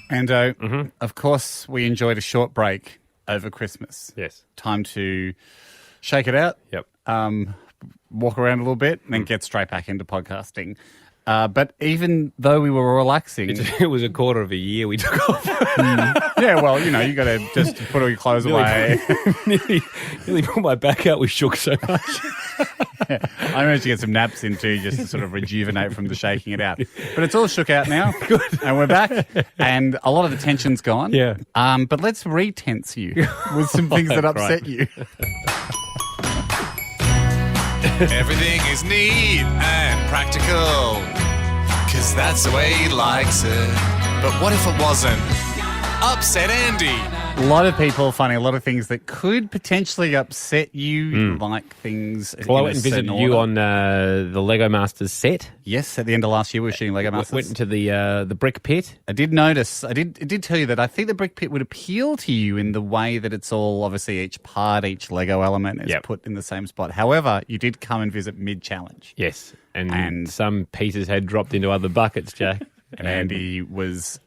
And, of course, we enjoyed a short break over Christmas. Yes. Time to shake it out. Yep. Walk around a little bit and then get straight back into podcasting. But even though we were relaxing... It was a quarter of a year we took off. Yeah, well, you got to just put all your clothes away. nearly put my back out. We shook so much. I managed to get some naps in too, just to sort of rejuvenate from the shaking it out. But it's all shook out now. Good. And we're back. And a lot of the tension's gone. Yeah. But let's re-tense you with some things that upset you. Everything is neat and practical, 'cause that's the way he likes it. But what if it wasn't? Upset Andy. A lot of people finding a lot of things that could potentially upset you, like things... Well, I went and visited you on the Lego Masters set. Yes, at the end of last year we were shooting Lego Masters. Went into the brick pit. I did notice, it did tell you that I think the brick pit would appeal to you in the way that it's all, obviously, each Lego element is put in the same spot. However, you did come and visit mid-challenge. Yes, and some pieces had dropped into other buckets, Jack. And Andy was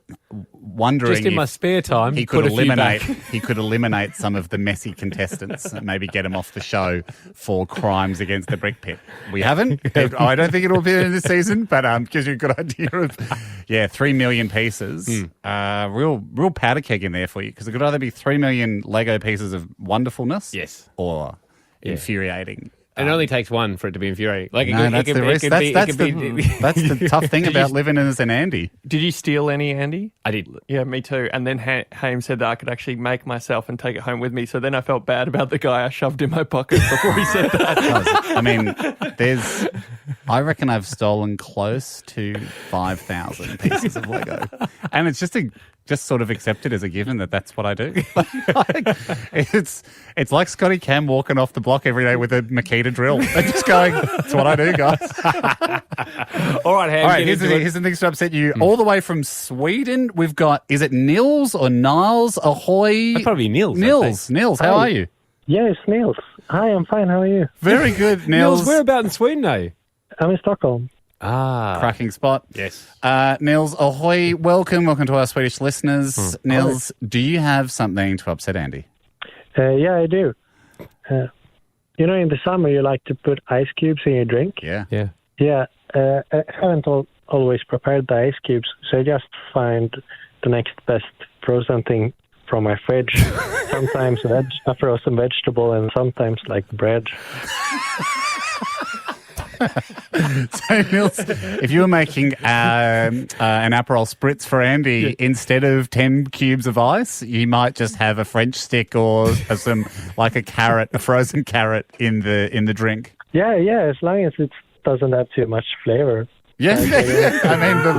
wondering just in my spare time, he could eliminate some of the messy contestants and maybe get them off the show for crimes against the brick pit. We haven't. I don't think it'll appear in this season, but gives you a good idea of 3 million pieces. Real powder keg in there for you, because it could either be 3 million Lego pieces of wonderfulness, or infuriating. It only takes one for it to be infuriating. That's the tough thing about living as an Andy. Did you steal any, Andy? I did. Yeah, me too. And then Haim said that I could actually make myself and take it home with me. So then I felt bad about the guy I shoved in my pocket before he said that. I mean, I reckon I've stolen close to 5,000 pieces of Lego. And it's just sort of accepted as a given that's what I do. It's like Scotty Cam walking off the block every day with a Makita drill. I'm just going, that's what I do, guys. All right, Ham. All right, here's the things to upset you. All the way from Sweden, we've got, is it Nils or Niles? Ahoy. That'd probably be Nils. Nils, how are you? Yes, Nils. Hi, I'm fine. How are you? Very good, Nils. Nils, where about in Sweden are you? I'm in Stockholm. Cracking spot. Yes. Nils, ahoy. Welcome to our Swedish listeners. Nils, do you have something to upset Andy? Yeah, I do. In the summer you like to put ice cubes in your drink? Yeah. Yeah, I haven't always prepared the ice cubes, so I just find the next best frozen thing from my fridge. Sometimes a frozen vegetable and sometimes like bread. So, Nils, if you were making an Aperol Spritz for Andy, instead of 10 cubes of ice, you might just have a French stick or some, like a frozen carrot in the drink. Yeah, as long as it doesn't have too much flavor. Yeah. I mean, the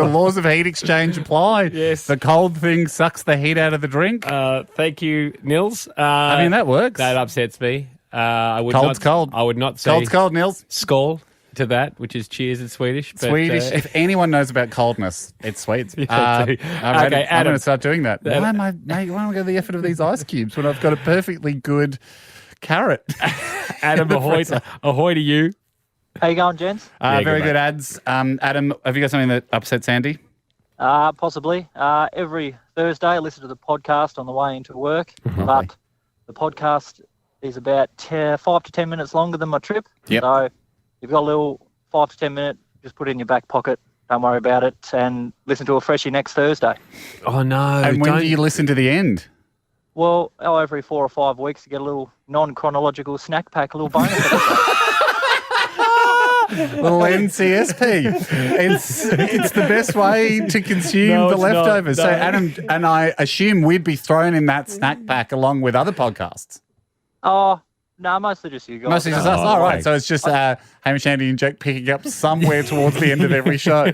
laws of heat exchange apply. Yes. The cold thing sucks the heat out of the drink. Thank you, Nils. I mean, that works. That upsets me. Cold's cold. I would not say Cold's cold, Nils. Skål to that, which is cheers in Swedish. But, Swedish. If anyone knows about coldness, it's Swedes. Okay, I'm going Adam. to start doing that. Why am I going to go the effort of these ice cubes when I've got a perfectly good carrot? Adam, ahoy to you. How you going, gents? Very good ads. Adam, have you got something that upsets Andy? Possibly. Every Thursday I listen to the podcast on the way into work, but the podcast is about 5 to 10 minutes longer than my trip. Yep. So if you've got a little 5 to 10 minute, just put it in your back pocket. Don't worry about it, and listen to a freshie next Thursday. Oh, no. And when do you listen to the end? Well, every 4 or 5 weeks to get a little non-chronological snack pack, a little bonus. Little NCSP. It's the best way to consume the leftovers. No. So Adam and I assume we'd be thrown in that snack pack along with other podcasts. Oh, no, mostly just you guys. Mostly just us. All right. So it's just Hamish, Andy and Jack picking up somewhere towards the end of every show.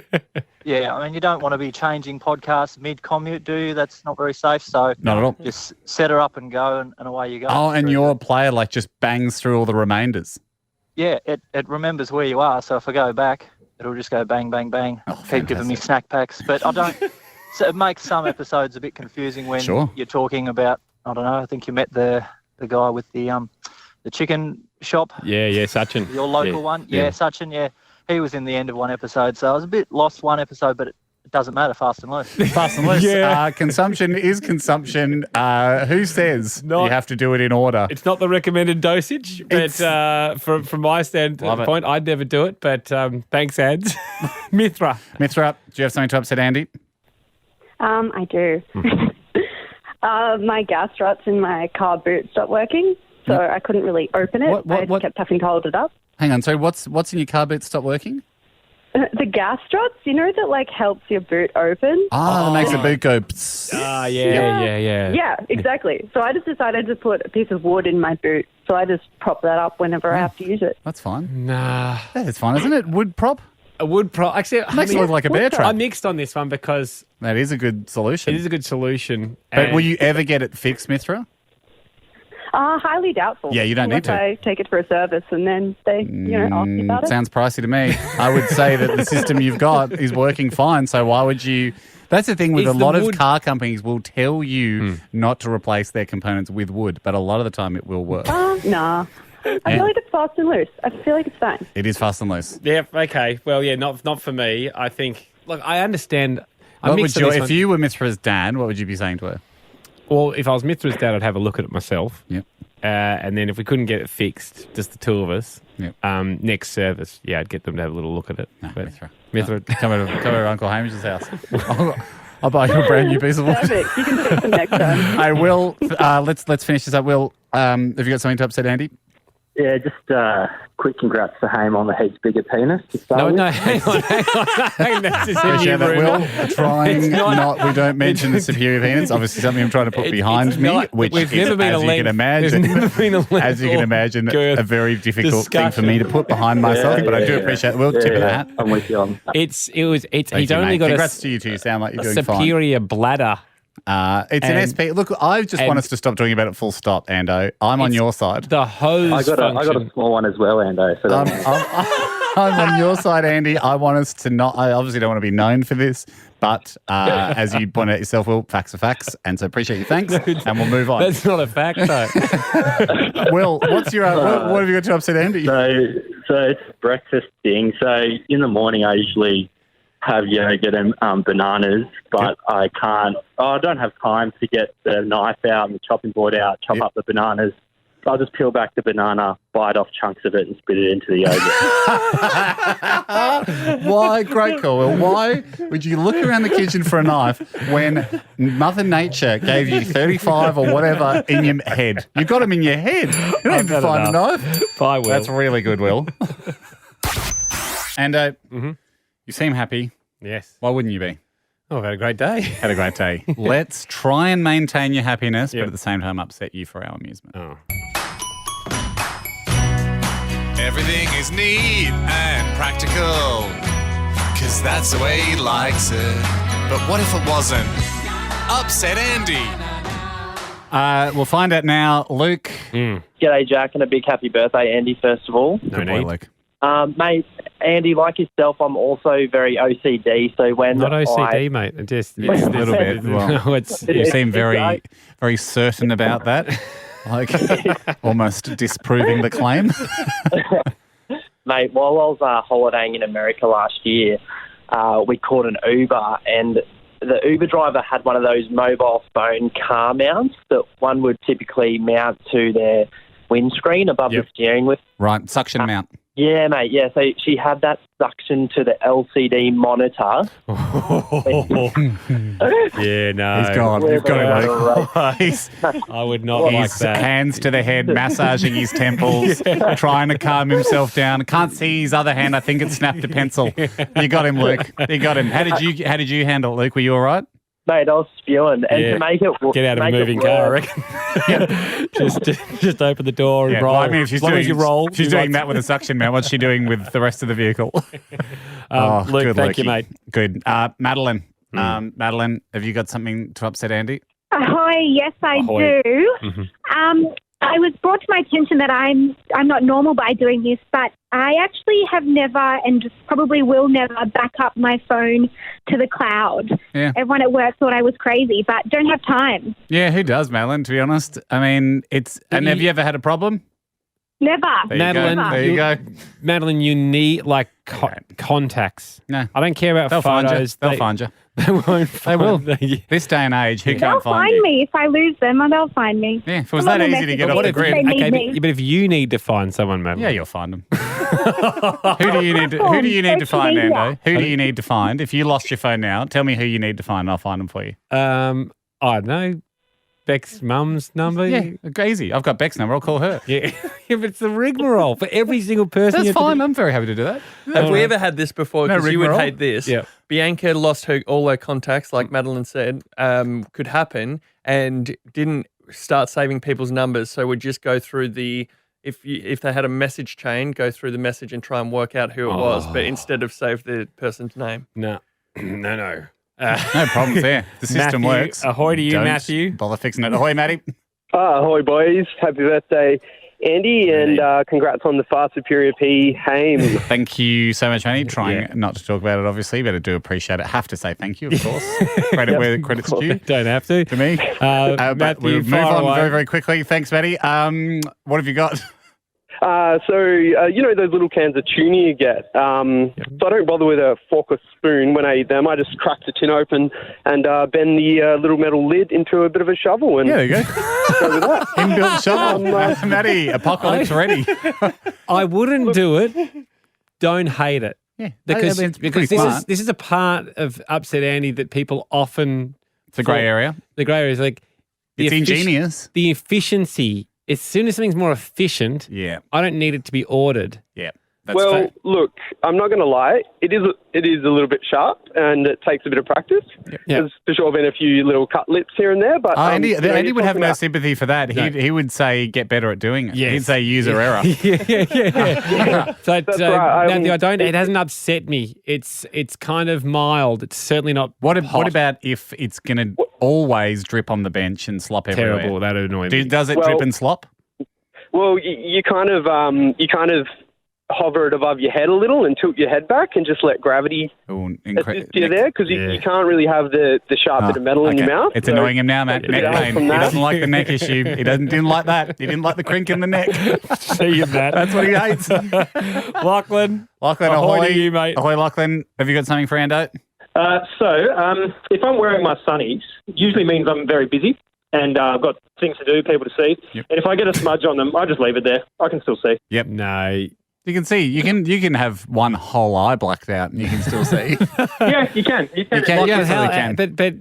Yeah, I mean, you don't want to be changing podcasts mid-commute, do you? That's not very safe. So Not at all. Just set her up and go, and away you go. Oh, and your player just bangs through all the remainders. Yeah, it remembers where you are. So if I go back, it'll just go bang, bang, bang. Keep giving me snack packs. But I don't... So it makes some episodes a bit confusing when you're talking about, I don't know, I think you met the guy with the chicken shop. Yeah, Sachin. Your local one. Yeah, Sachin, yeah. He was in the end of one episode, so I was a bit lost one episode, but it It doesn't matter, fast and loose. Fast and loose. Yeah. Consumption is consumption. Who says Not- you have to do it in order? It's not the recommended dosage, but from my standpoint, I'd never do it. But thanks, ads. Mithra. Mithra, do you have something to upset Andy? I do. My gas struts in my car boot stopped working, so I couldn't really open it. I just kept having to hold it up. Hang on, so what's in your car boot stop working? The gas struts, that helps your boot open. That makes the boot go. Psst. Yeah. Yeah, exactly. So I just decided to put a piece of wood in my boot. So I just prop that up whenever I have to use it. That's fine. Nah. That's fine, isn't it? Wood prop? A wood prop. Actually, Makes it look like a bear trap. I mixed on this one because That is a good solution. it is a good solution. But will you ever get it fixed, Mithra? Highly doubtful. Yeah, you don't need to. I take it for a service and then they, ask me about it. Sounds pricey to me. I would say that the system you've got is working fine. So why would you? That's the thing with Is a the lot of wood- car companies will tell you not to replace their components with wood, but a lot of the time it will work. Nah. I feel like it's fast and loose. I feel like it's fine. It is fast and loose. Yeah. Okay. Well, yeah. Not for me. I think. Look, I understand. If you were Mithra's dad, what would you be saying to her? Well, if I was Mithra's dad, I'd have a look at it myself. Yep. And then if we couldn't get it fixed, just the two of us, Yep. next service, I'd get them to have a little look at it. No, But Mithra. Come over to Uncle Hamish's house. I'll buy you a brand new piece of wood. Perfect. You can fix them next time. I will. Let's finish this up. Will, have you got something to upset Andy? Yeah, just quick congrats to Haim on the heaps bigger penis to start with. No, hang on. That's just a Appreciate new that, rumour. Will. Trying not. We don't mention the superior penis. Obviously, something I'm trying to put behind It's me, not- which we've is, never been as a you length. can imagine, There's never been a length as you can or imagine, girth a very difficult thing for discussion. me to put behind myself. But I do appreciate it. Will, tip of the hat. I'm with you on that. He's Thank you, only mate. got Congrats to you two. You sound like you're a doing fine. superior bladder. It's an And- SP. Look, I just want us to stop talking about it full stop, Ando. I'm on It's your side. The hose I got function. a small one as well, Ando. So I'm on your side, Andy. I want us to not. I obviously don't want to be known for this, but as you point out yourself, Will, facts are facts, and so appreciate your thanks, and we'll move on. That's not a fact, though. Will, what's your what have you got to upset Andy? so it's a breakfast thing. So in the morning, I usually have yogurt and bananas, but I can't. I don't have time to get the knife out and the chopping board out, chop up the bananas. So I'll just peel back the banana, bite off chunks of it, and spit it into the yogurt. Why? Great call, Will. Why would you look around the kitchen for a knife when Mother Nature gave you 35 or whatever in your head? You got them in your head. You don't have to find a knife. Bye, Will. That's really good, Will. And you seem happy. Yes. Why wouldn't you be? Oh, I've had a great day. Had a great day. Let's try and maintain your happiness, Yep. but at the same time upset you for our amusement. Oh. Everything is neat and practical, 'cause that's the way he likes it. But what if it wasn't? Upset Andy. We'll find out now. Luke. G'day, Jack, and a big happy birthday, Andy, first of all. Good boy, Luke. Mate, Andy, like yourself, I'm also very OCD, so when Not OCD, mate. Just A little bit. Well, No, it's you seem very, very certain about that. Like almost disproving the claim. Mate, while I was holidaying in America last year, we called an Uber, and the Uber driver had one of those mobile phone car mounts that one would typically mount to their windscreen above the steering wheel. Right, suction mount. Yeah, mate, yeah. So she had that suction to the LCD monitor. Yeah, no. He's gone. You've got him, Luke. He's I would not like his that. hands to the head, massaging his temples, trying to calm himself down. Can't see his other hand. I think it snapped a pencil. You got him, Luke. You got him. How did you handle it, Luke? Were you all right? Mate, I was spewing. And Yeah. to make it Get out of a make it moving car, I work- reckon. just open the door and Yeah, roll. well, I mean, if she's as long doing, as you roll. she's doing that with a suction mount. What's she doing with the rest of the vehicle? Luke, good, thank you, Lukey. mate. Good. Madeline. Madeline, have you got something to upset Andy? Ahoy, yes, I Ahoy. do. Mm-hmm. I was brought to my attention that I'm not normal by doing this, but I actually have never and just probably will never back up my phone to the cloud. Yeah. Everyone at work thought I was crazy, but don't have time. Yeah, who does, Madeline, to be honest? I mean, and have you ever had a problem? Never. Madeline, There you go. Madeline, you need contacts. No. I don't care about They'll photos. They'll find you. They won't. They will. This day and age, who They'll can't find you? me if I lose them, or they'll find me. Yeah, if it was that easy to get off the grid. They need Okay, me. but if you need to find someone, Madeline. Yeah, you'll find them. Who do you need to find, Ando? Who do you need to find? If you lost your phone now, tell me who you need to find and I'll find them for you. I don't know. Beck's mum's number? Yeah, easy. I've got Beck's number. I'll call her. Yeah, but it's the rigmarole for every single person. That's fine. I'm very happy to do that. Have we ever had this before? Because you would hate this. Yeah. Bianca lost all her contacts, like Madeline said, could happen, and didn't start saving people's numbers. So would just go through if they had a message chain, go through the message and try and work out who it was, but instead of save the person's name. No. No problems there. The system Matthew, works. Ahoy to you, Don't Matthew. bother fixing it. Ahoy, Matty. Ahoy, boys. Happy birthday, Andy, and congrats on the far superior P, Hames. Thank you so much, Matty. Trying not to talk about it, obviously, but I do appreciate it. Have to say thank you, of course. Credit where credit's due. Don't have to. To me. But Matthew, we'll move fire on away. very, very quickly. Thanks, Matty. What have you got? You know those little cans of tuna you get? So I don't bother with a fork or spoon when I eat them. I just crack the tin open and bend the little metal lid into a bit of a shovel. And Yeah, there you go. go with that. Inbuilt shovel. Matty, apocalypse ready. I wouldn't do it. Don't hate it. Yeah, Because, I mean, it's because pretty smart. this is a part of Upset Andy that people often... It's a grey area. The grey area is like... It's ingenious. The efficiency. As soon as something's more efficient, I don't need it to be ordered. Yeah. That's Well, fair. look, I'm not going to lie. It is a little bit sharp, and it takes a bit of practice. There's for sure been a few little cut lips here and there, but Andy, you know, Andy you're would have talking no about- sympathy for that. He would say get better at doing it. Yes. He'd say user error. Yeah. But That's right. Matthew, I don't. It hasn't upset me. It's kind of mild. It's certainly not. What hot. about if it's going to always drip on the bench and slop everywhere? Terrible? That would annoy me. Does it drip and slop? Well, you kind of hover it above your head a little and tilt your head back and just let gravity assist you there, because you can't really have the sharp bit of metal in your mouth. It's so annoying him now, Matt. Neck pain. He doesn't like the neck issue. He didn't like that. He didn't like the crink in the neck. See you, Matt. That's what he hates. Lachlan, ahoy to you, mate. Ahoy, Lachlan. Have you got something for Ando? If I'm wearing my sunnies, usually means I'm very busy and I've got things to do, people to see. Yep. And if I get a smudge on them, I just leave it there. I can still see. Yep. No. You can see. You can have one whole eye blacked out and you can still see. Yeah, you can. You can. But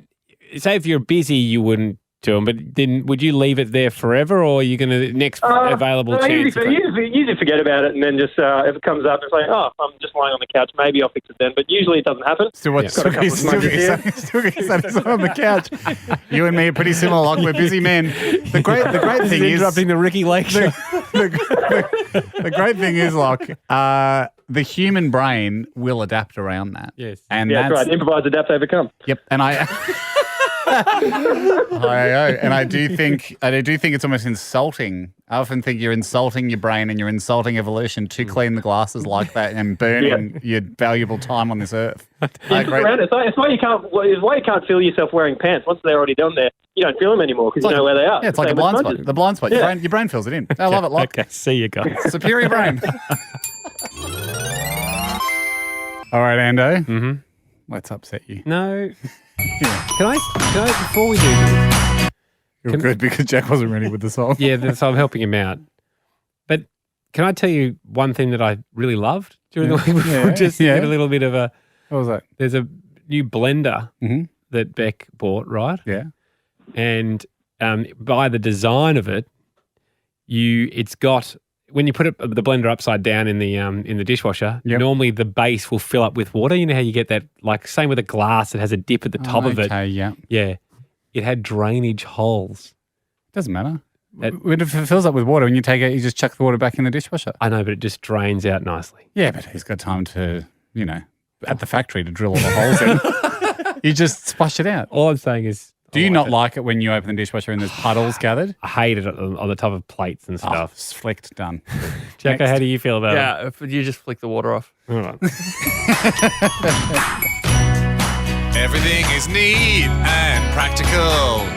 say if you're busy, you wouldn't do them. But then would you leave it there forever, or are you going to next available I chance? usually forget about it, and then just if it comes up, it's like, oh, I'm just lying on the couch. Maybe I'll fix it then. But usually it doesn't happen. Still got a couple of smudges here. Still get satisfied on the couch. You and me are pretty similar. Like we're busy men. The great thing is interrupting the Ricky Lake show. The great thing is, like, the human brain will adapt around that. Yes. And that's right. Improvise, adapt, overcome. Yep. And I do think it's almost insulting. I often think you're insulting your brain and you're insulting evolution to clean the glasses like that and burning your valuable time on this earth. I agree. It's why you can't feel yourself wearing pants. Once they're already done there, you don't feel them anymore because you know where they are. Yeah, it's like a blind spot. The blind spot. Yeah. Your brain fills it in. I love it, Locke. Okay, see you guys. Superior brain. All right, Ando. Mm-hmm. Let's upset you. No. Can I before we do this? You're good because Jack wasn't ready with the song. Yeah, so I'm helping him out. But can I tell you one thing that I really loved during the week before? Get a little bit of a... What was that? There's a new blender that Beck bought, right? Yeah. And by the design of it, it's got... When you put the blender upside down in the dishwasher, normally the base will fill up with water. You know how you get that, like, same with a glass, it has a dip at the top of it. Okay, yeah. Yeah. It had drainage holes. Doesn't matter. If it fills up with water and you take it, you just chuck the water back in the dishwasher. I know, but it just drains out nicely. Yeah, but he's got time to, at the factory to drill all the holes in. You just splash it out. All I'm saying is... Do you not like it when you open the dishwasher and there's puddles gathered? I hate it on the top of plates and stuff. It's flicked, done. Jacko, how do you feel about it? Yeah, if you just flick the water off. All right. Everything is neat and practical,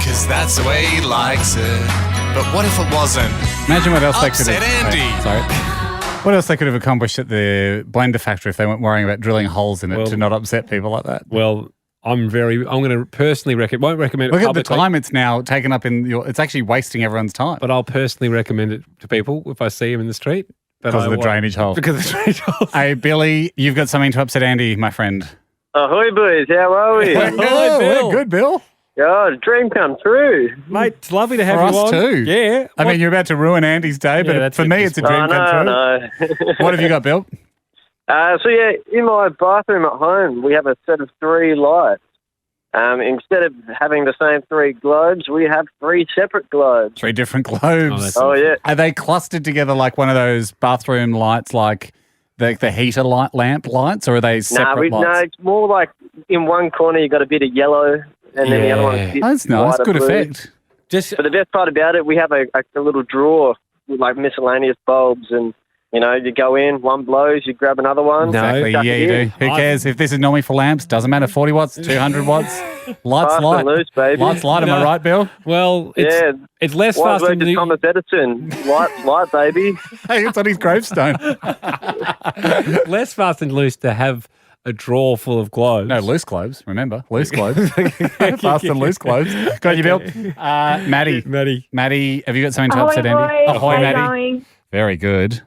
'cause that's the way he likes it. But what if it wasn't? Imagine what else they could Upset have. Andy. Sorry. What else they could have accomplished at the blender factory if they weren't worrying about drilling holes in it to not upset people like that? Well, I'm going to personally won't recommend it Look at publicly. the time it's now taken up it's actually wasting everyone's time. But I'll personally recommend it to people if I see them in the street. Because of the drainage hole. Because of the drainage hole. Hey, Billy, you've got something to upset Andy, my friend. Ahoy, boys. How are we? Hello, Bill. Good, Bill. God, dream come true. Mate, it's lovely to have For you us on. too. Yeah. I mean, you're about to ruin Andy's day, but for me, it's a dream come true. No. What have you got, Bill? In my bathroom at home, we have a set of 3 lights. Instead of having the same 3 globes, we have 3 separate globes. 3 different globes. Yeah. Are they clustered together like one of those bathroom lights, like the heater lamp lights, or are they separate lights? No, it's more like in one corner you got a bit of yellow, and then the other one's a bit That's nice. lighter Good blue. effect. But the best part about it, we have a little drawer with like miscellaneous bulbs, and you go in, one blows, you grab another one. Exactly. chuck Yeah, it you in. do. Who cares if this is normally for lamps? Doesn't matter. 40 watts, 200 watts. Lights Fast light. and loose, baby. Lights light. Am I right, Bill? Well, it's less Wise fast words than of Thomas Edison. Light, baby. Hey, it's on his gravestone. less fast and loose to have a drawer full of globes. No, loose globes. Remember, loose globes. Fast and loose globes. Got you, Bill. Maddie, have you got something to upset Andy? Boys. Ahoy, How you Maddie. going? Very good.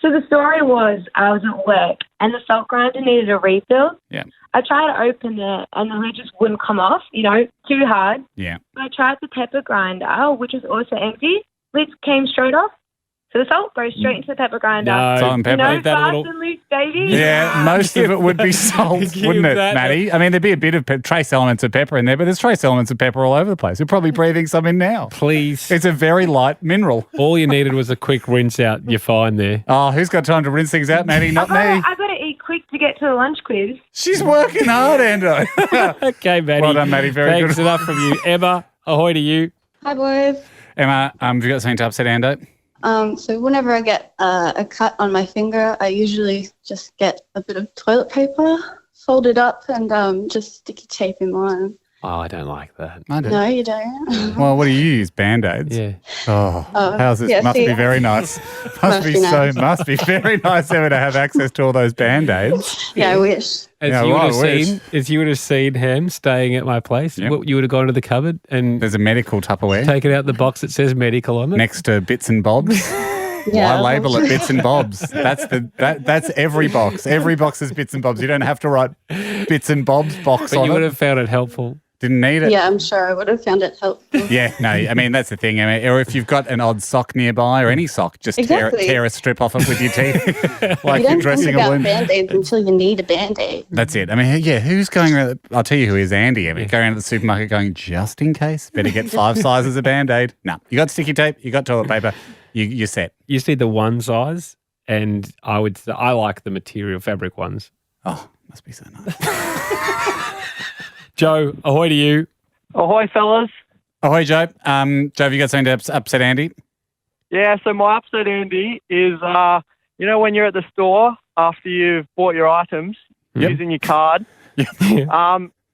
So the story was I was at work and the salt grinder needed a refill. Yeah. I tried to open it and the lid just wouldn't come off, too hard. Yeah. I tried the pepper grinder, which was also empty. Lid came straight off. So the salt goes straight into the pepper grinder. No, salt and pepper. Fast and loose, baby. Yeah, most of it would be salt, wouldn't it, Maddie? I mean, there'd be a bit of trace elements of pepper in there, but there's trace elements of pepper all over the place. You're probably breathing some in now. Please. It's a very light mineral. All you needed was a quick rinse out. You're fine there. Oh, who's got time to rinse things out, Maddie? Not me. I got to eat quick to get to the lunch quiz. She's working hard, Ando. Okay, Maddie. Well done, Maddie. Very Thanks good. enough from you. Emma, ahoy to you. Hi, boys. Emma, have you got something to upset Ando? So whenever I get a cut on my finger, I usually just get a bit of toilet paper, fold it up, and just sticky tape in mine. Oh, I don't like that. I do. No, you don't. Well, what do you use? Band-Aids? Yeah. Oh, how's this? yeah, Must see, be very nice. Must be very nice ever to have access to all those Band-Aids. Yeah, I wish. As you would have seen Ham staying at my place, you would have gone to the cupboard and there's a medical Tupperware. Taken out the box that says medical on it. Next to Bits and Bobs. Yeah, Why label it Bits and Bobs? That's every box. Every box is Bits and Bobs. You don't have to write Bits and Bobs box But on you it. would have found it helpful. Didn't need it. Yeah, I'm sure I would have found it helpful. Yeah, no, I mean, that's the thing. I mean, or if you've got an odd sock nearby or any sock, just Exactly. tear a strip off it with your teeth like you you're don't dressing think a about wound. Band-Aids until you need a Band-Aid. That's it. I mean, yeah, who's going around? I'll tell you who is Andy. I mean, going around to the supermarket going, just in case, better get 5 sizes of Band-Aid. No, you got sticky tape, you got toilet paper, you're set. You just need the one size, and I like the material fabric ones. Oh, must be so nice. Joe, ahoy to you. Ahoy, fellas. Ahoy, Joe. Joe, have you got something to upset Andy? Yeah, so my upset, Andy, is, when you're at the store after you've bought your items using your card,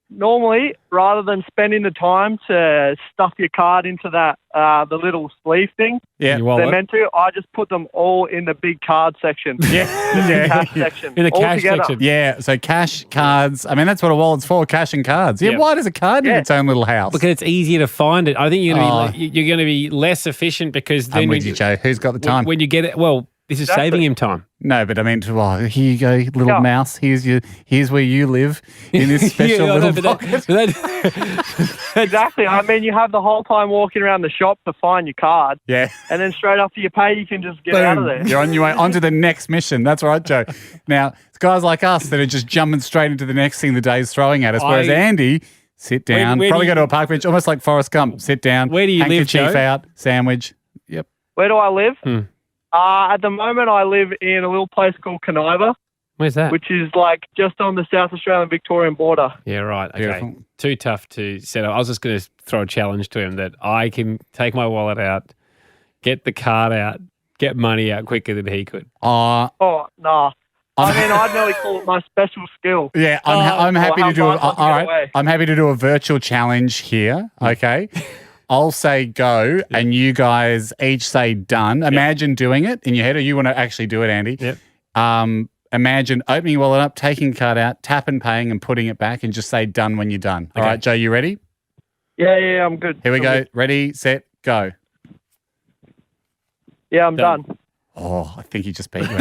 normally, rather than spending the time to stuff your card into that the little sleeve thing they're meant to, I just put them all in the big card section. The cash section. In the all cash together. section. Yeah, so cash, cards. I mean, that's what a wallet's for, cash and cards. Yeah, Yeah. why does a card need its own little house? Because it's easier to find it. I think you're going to be less efficient because then I'm with you, Joe. Who's got the time? When you get it, well, this is saving him time. No, but I mean, here you go, little mouse. Here's where you live in this special little pocket. Exactly. I mean, you have the whole time walking around the shop to find your card. Yeah. And then straight after you pay, you can just get out of there. You're on your way onto the next mission. That's right, Joe. Now, it's guys like us that are just jumping straight into the next thing the day's throwing at us, whereas Andy, sit down, where probably do go to a park bench, almost like Forrest Gump. Sit down. Where do you live, handkerchief Joe? out, sandwich. Yep. Where do I live? At the moment, I live in a little place called Caniva. Where's that? Which is like just on the South Australian-Victorian border. Yeah, right. Okay. Beautiful. Too tough to set up. I was just going to throw a challenge to him that I can take my wallet out, get the card out, get money out quicker than he could. Oh, nah. I mean, I'd nearly call it my special skill. Yeah, I'm happy to do it. All All right, I'm happy to do a virtual challenge here. Okay. I'll say go, and you guys each say done. Imagine doing it in your head, or you want to actually do it, Andy. Yep. Imagine opening your wallet up, taking the card out, tap and paying, and putting it back, and just say done when you're done. All right, Joe, you ready? Yeah, I'm good. Here we go. Ready, set, go. Yeah, I'm done. Oh, I think you just beat me.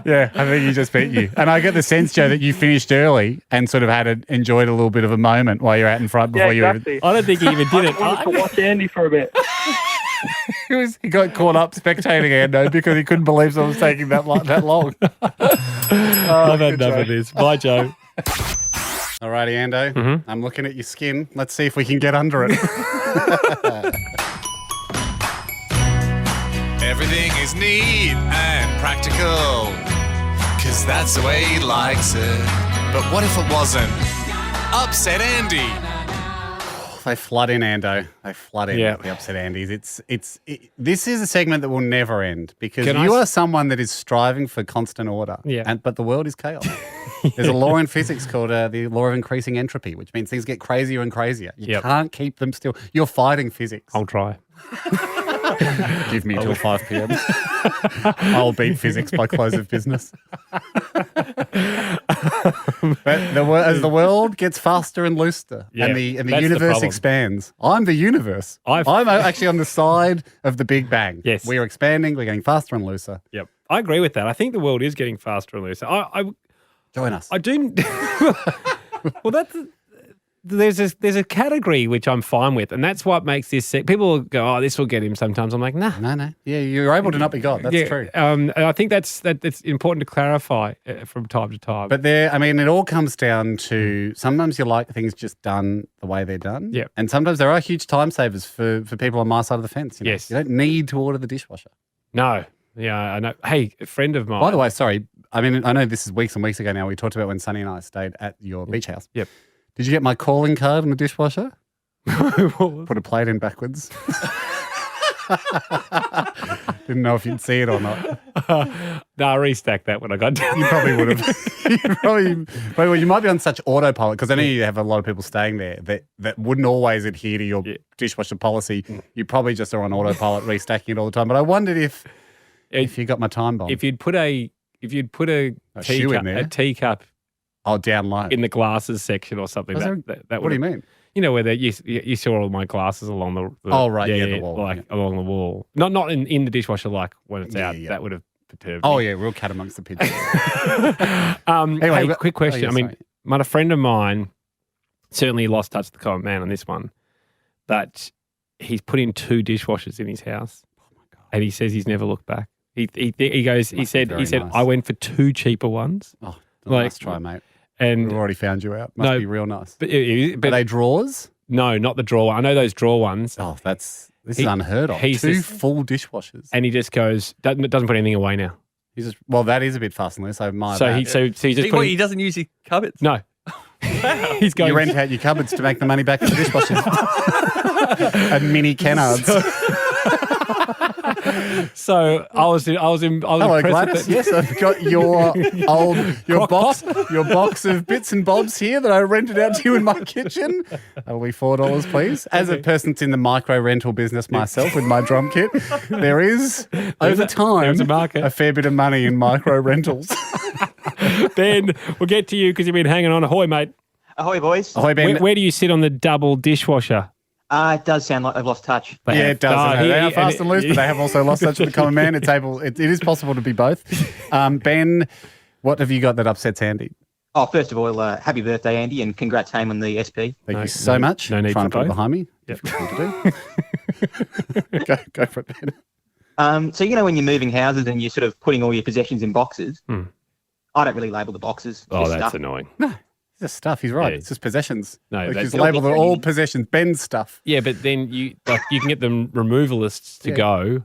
Yeah, I think he just beat you. And I get the sense, Joe, that you finished early and sort of enjoyed a little bit of a moment while you're out in front before exactly. I don't think he even did it. I wanted to watch Andy for a bit. He got caught up spectating Ando because he couldn't believe someone was taking that long. I've had enough of this. Bye, Joe. All righty, Ando. I'm looking at your skin. Let's see if we can get under it. Everything is neat and practical, 'cause that's the way he likes it. But what if it wasn't? Upset Andy. They flood in, Ando. They flood in the Upset Andys. This is a segment that will never end because you are someone that is striving for constant order. Yeah. But the world is chaos. There's a law in physics called the law of increasing entropy, which means things get crazier and crazier. You can't keep them still. You're fighting physics. I'll try. Give me till 5 p.m. I'll beat physics by close of business. But as the world gets faster and looser and the universe expands, I'm the universe. I'm actually on the side of the Big Bang. Yes. We are expanding. We're getting faster and looser. Yep. I agree with that. I think the world is getting faster and looser. Join us. I do. Well, there's a category which I'm fine with, and that's what makes this. People go, "Oh, this will get him." Sometimes I'm like, "Nah, no. Yeah, you're able to not be God. That's true." I think that's important to clarify from time to time. But it all comes down to sometimes you like things just done the way they're done. Yeah. And sometimes there are huge time savers for people on my side of the fence. Yes. You don't need to order the dishwasher. No. Yeah, I know. Hey, a friend of mine. By the way, sorry. I know this is weeks and weeks ago now. We talked about when Sonny and I stayed at your beach house. Yep. Did you get my calling card in the dishwasher? Put a plate in backwards. Didn't know if you'd see it or not. No, I restacked that when I got down. You probably would have. You might be on such autopilot because I know you have a lot of people staying there that wouldn't always adhere to your dishwasher policy. You probably just are on autopilot restacking it all the time. But I wondered if you got my time bomb. If you'd put a shoe in there. A teacup. Oh, down low. In the glasses section or something. That what do you mean? You know, where you saw all my glasses along the the wall. Along the wall. Not in the dishwasher like when it's out. Yeah. That would have perturbed me. Oh, yeah, real cat amongst the pigeons. Anyway, hey, quick question. A friend of mine certainly lost touch with the common man on this one, but he's put in 2 dishwashers in his house. Oh, my God. And he says he's never looked back. He said, nice. I went for 2 cheaper ones. Oh, nice try, mate. And we've already found you out. Must be real nice. But are they drawers? No, not the drawer. I know those drawer ones. Oh, this is unheard of. 2 full dishwashers. And he just goes, doesn't put anything away now. That is a bit fast and loose. I admire that. He doesn't use his cupboards? No. He's going. You rent out your cupboards to make the money back for the dishwashers. And mini canards. So I was Hello, Gladys. Yes, I've got your box of bits and bobs here that I rented out to you in my kitchen. That'll be $4, please. As a person that's in the micro rental business myself with my drum kit, there is over time a fair bit of money in micro rentals. Ben, we'll get to you because you've been hanging on. Ahoy, mate. Ahoy, boys. Ahoy, Ben. Where do you sit on the double dishwasher? It does sound like they've lost touch. It does. They are fast and loose, but they have also lost touch with the common man. It is possible to be both. Ben, what have you got that upsets Andy? Oh, first of all, happy birthday, Andy, and congrats, Ham, on the SP. Thank you so much. No need Trying for to put it behind me. Yep. Go for it, Ben. So, when you're moving houses and you're sort of putting all your possessions in boxes, I don't really label the boxes. Oh, that's stuff. Annoying. No. It's just stuff. He's right. Yeah. It's just possessions. No, just label them all possessions. Ben's stuff. Yeah, but then you can get them removalists to go,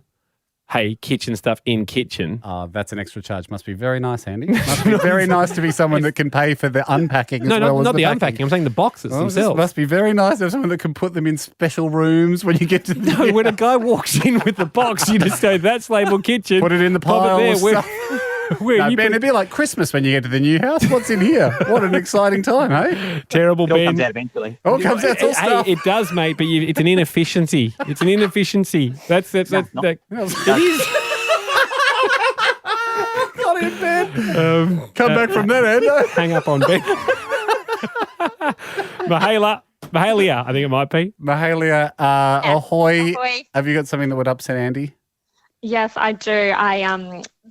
hey, kitchen stuff in kitchen. Oh, that's an extra charge. Must be very nice, Andy. Must be very nice to be someone that can pay for the unpacking as well as not the packing. unpacking. I'm saying the boxes themselves. Must be very nice to have someone that can put them in special rooms when you get to the when a guy walks in with the box, you just go, that's labeled kitchen. Put it in the pile of stuff. Ben, it'd be like Christmas when you get to the new house. What's in here? What an exciting time, hey? Terrible, Ben. It all comes out eventually. All comes out, it's all stuff. It does, mate, but it's an inefficiency. It's an inefficiency. That it is. Got in, Ben. Come back from that end. Hang up on Ben. Mahalia, I think it might be. Mahalia, ahoy. Have you got something that would upset Andy? Yes, I do.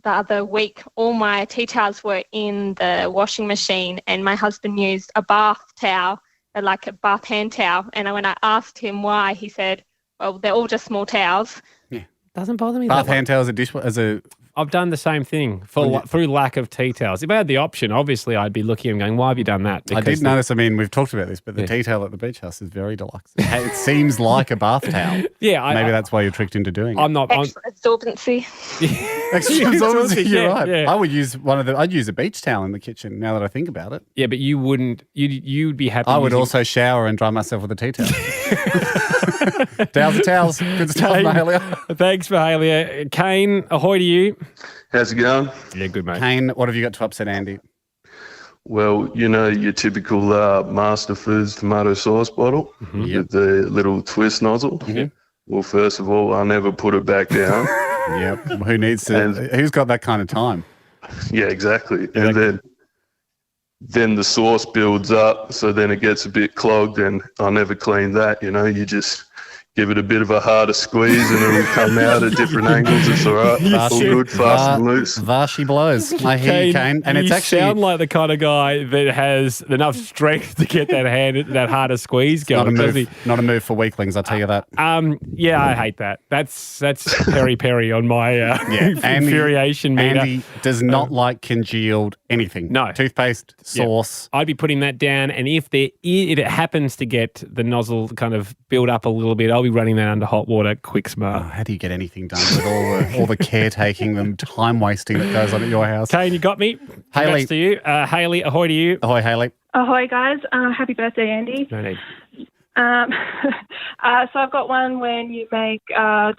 The other week, all my tea towels were in the washing machine, and my husband used a bath towel, like a bath hand towel. And when I asked him why, he said, "Well, they're all just small towels." Yeah, doesn't bother me. Bath hand towel as a. I've done the same thing through lack of tea towels. If I had the option, obviously I'd be looking and going, why have you done that? I did notice, we've talked about this, but the tea towel at the beach house is very deluxe. It seems like a bath towel. Yeah. Maybe that's why you're tricked into doing it. Extra absorbency. Extra absorbency, you're right. Yeah. I would use I'd use a beach towel in the kitchen now that I think about it. Yeah, but you wouldn't, you'd be happy. I would also shower and dry myself with a tea towel. Towels are towels. Good stuff, Mahalia. Thanks, Mahalia. Kane, ahoy to you. How's it going? Yeah, good, mate. Kane, what have you got to upset Andy? Well, your typical Master Foods tomato sauce bottle with the little twist nozzle. Mm-hmm. Well, first of all, I never put it back down. Yep. Who needs to? Who's got that kind of time? Yeah, exactly. And then the sauce builds up, so then it gets a bit clogged, and I never clean that. You just give it a bit of a harder squeeze and it'll come out at different angles. It's all right. All good, fast and loose. Varshy blows. I hear you, Kane. And it's actually... sound like the kind of guy that has enough strength to get that harder squeeze going. Not a move for weaklings, I'll tell you that. Yeah, I hate that. That's peri on my infuriation meter. Andy does not like congealed anything. No. Toothpaste, sauce. I'd be putting that down, and if it happens to get the nozzle kind of build up a little bit, I'll be running that under hot water, quick smart. Oh, how do you get anything done with all the caretaking and time wasting that goes on at your house? Kane, you got me. Haley. Congrats to you. Haley, ahoy to you. Ahoy, Haley. Ahoy, guys. Happy birthday, Andy. No need. So I've got one when you make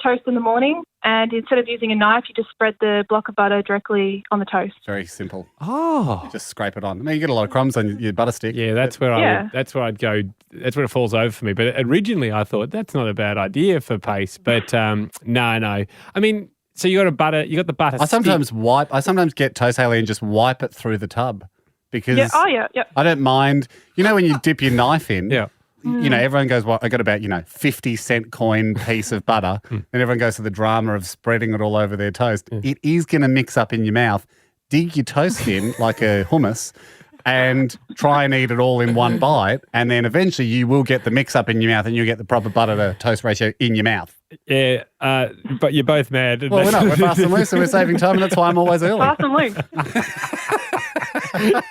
toast in the morning, and instead of using a knife, you just spread the block of butter directly on the toast. Very simple. Oh. You just scrape it on. You get a lot of crumbs on your butter stick. Yeah, that's where I'd go. That's where it falls over for me. But originally I thought that's not a bad idea for paste. But no. I mean, so you got the butter I sometimes get toast, Haley, and just wipe it through the tub because I don't mind. You know when you dip your knife in? Yeah. Everyone goes, well, I got about, 50-cent coin piece of butter. And everyone goes to the drama of spreading it all over their toast. It is going to mix up in your mouth. Dig your toast in like a hummus and try and eat it all in one bite. And then eventually you will get the mix up in your mouth and you'll get the proper butter to toast ratio in your mouth. Yeah, but you're both mad. Well, we're not. We're fast and loose and we're saving time, and that's why I'm always early. Fast and loose.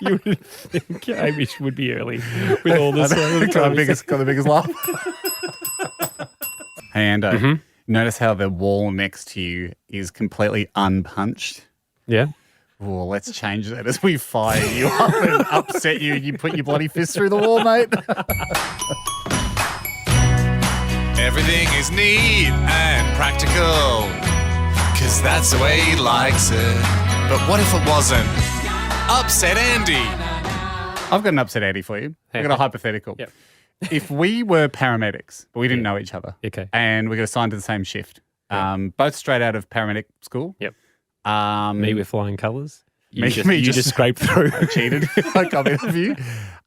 You would think Hamish would be early with all this. Got the biggest laugh. Hey, Ando, notice how the wall next to you is completely unpunched? Yeah. Oh, let's change that as we fire you up and upset you. You put your bloody fist through the wall, mate. Everything is neat and practical, 'cause that's the way he likes it. But what if it wasn't? Upset Andy. I've got an upset Andy for you. I've got a hypothetical. Yep. If we were paramedics, but we didn't know each other, okay, and we got assigned to the same shift, both straight out of paramedic school. Yep. Me with flying colours. You Me just scraped through. I cheated. I copied of you.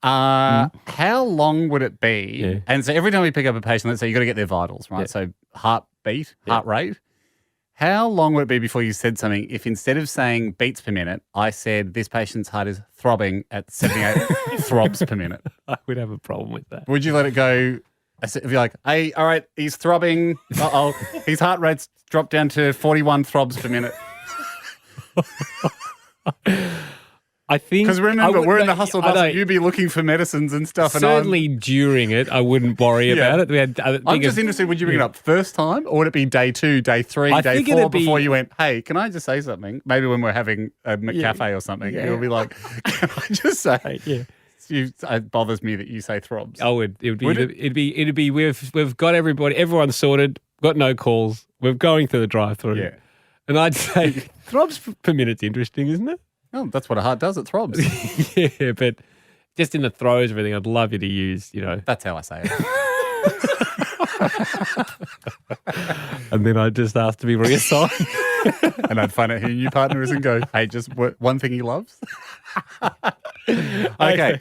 How long would it be? Yeah. And so every time we pick up a patient, let's say you got to get their vitals, right? Yeah. So heartbeat, heart rate. How long would it be before you said something if instead of saying beats per minute, I said this patient's heart is throbbing at 78 throbs per minute? I would have a problem with that. Would you let it go? If you're like, hey, all right, he's throbbing. His heart rate's dropped down to 41 throbs per minute. I think because remember we're in the hustle bustle. You'd be looking for medicines and stuff. Certainly during it, I wouldn't worry about it. We had. I'm just interested. Would you bring it up first time, or would it be day 2, day 3, day 4 before you went? Hey, can I just say something? Maybe when we're having a McCafe or something, you'll be like, "Can I just say?" Yeah. It bothers me that you say throbs. Oh, it'd be. We've got everyone sorted. Got no calls. We're going through the drive-through. Yeah. And I'd say throbs per minute's interesting, isn't it? Oh, that's what a heart does. It throbs. Yeah, but just in the throes and everything, I'd love you to use, That's how I say it. And then I'd just ask to be reassigned. And I'd find out who your new partner is and go, hey, just one thing he loves. Okay.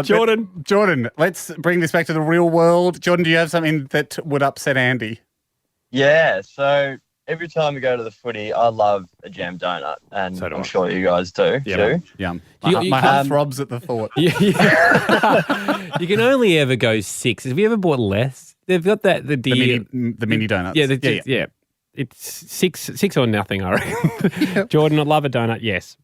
Jordan, let's bring this back to the real world. Jordan, do you have something that would upset Andy? Yeah, so every time we go to the footy, I love a jam donut, and I'm sure you guys do too. Yum. My heart throbs at the thought. You can only ever go 6. Have you ever bought less? They've got the mini donuts. Yeah. It's six or nothing, I reckon. Jordan, I love a donut, yes.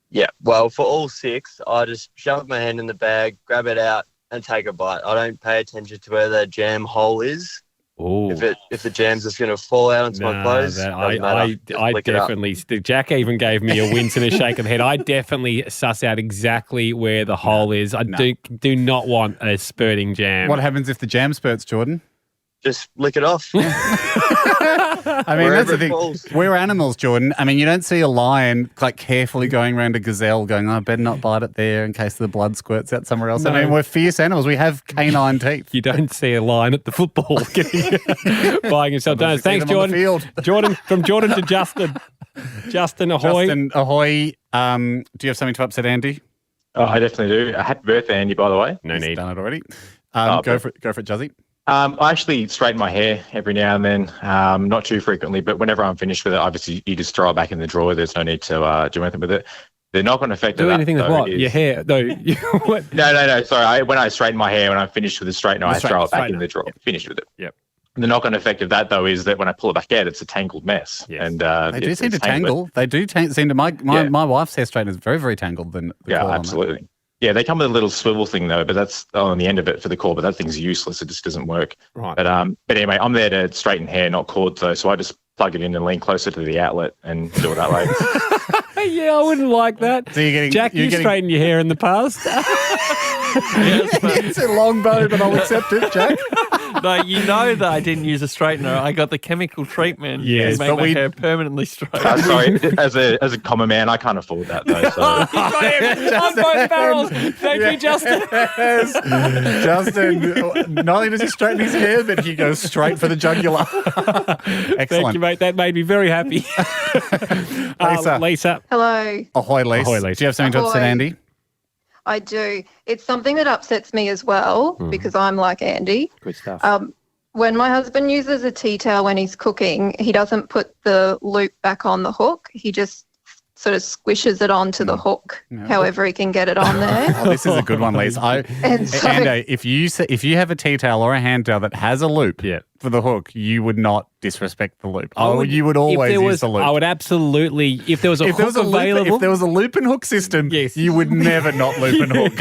Yeah, well, for all 6, I just shove my hand in the bag, grab it out, and take a bite. I don't pay attention to where the jam hole is. Ooh. If the jam's just going to fall out onto my clothes, I definitely. Jack even gave me a wince and a shake of the head. I definitely suss out exactly where the hole is. I do not want a spurting jam. What happens if the jam spurts, Jordan? Just lick it off. I mean, that's the thing. We're animals, Jordan. I mean, you don't see a lion carefully going around a gazelle going, I better not bite it there in case the blood squirts out somewhere else. No. I mean, we're fierce animals. We have canine teeth. You don't see a lion at the football buying himself donuts. Thanks, Jordan. From Jordan to Justin. Justin, ahoy. Justin, ahoy. Do you have something to upset Andy? Oh, I definitely do. Happy birthday, Andy, by the way. No need. Done it already. Go for it, Juzzy. I actually straighten my hair every now and then, not too frequently, but whenever I'm finished with it, obviously you just throw it back in the drawer. There's no need to do anything with it. The knock-on effect of that, anything with what? Your hair? No. No. Sorry. When I straighten my hair, when I'm finished with the straightener, I throw it back in the drawer. Yep. Finished with it. Yep. The knock-on effect of that, though, is that when I pull it back out, it's a tangled mess. Yes. And they do seem to tangle. They do seem to. My wife's hair straightener is very, very tangled. Absolutely. Yeah, they come with a little swivel thing though, but that's on the end of it for the cord. But that thing's useless; it just doesn't work. Right. But anyway, I'm there to straighten hair, not cords though. So I just plug it in and lean closer to the outlet and do it that way. Yeah, I wouldn't like that. So Jack, you straightened your hair in the past. It's a long bow, but I'll accept it, Jack. No, you know that I didn't use a straightener. I got the chemical treatment to make my hair permanently straight. Sorry, as a common man, I can't afford that though. So. On both barrels. Thank you, Justin. Yes. Justin, not only does he straighten his hair, but he goes straight for the jugular. Excellent. Thank you, mate. That made me very happy. Lisa. Hello. Ahoy, Lisa. Ahoy, Lisa. Do you have something to upset Andy? I do. It's something that upsets me as well because I'm like Andy. Good stuff. When my husband uses a tea towel when he's cooking, he doesn't put the loop back on the hook. He just sort of squishes it onto the hook, however he can get it on there. Oh, this is a good one, Lisa. Ando, if you have a tea towel or a hand towel that has a loop for the hook, you would not disrespect the loop. You would always use the loop. I would absolutely, if there was a hook available. If there was a loop and hook system, you would never not loop and hook.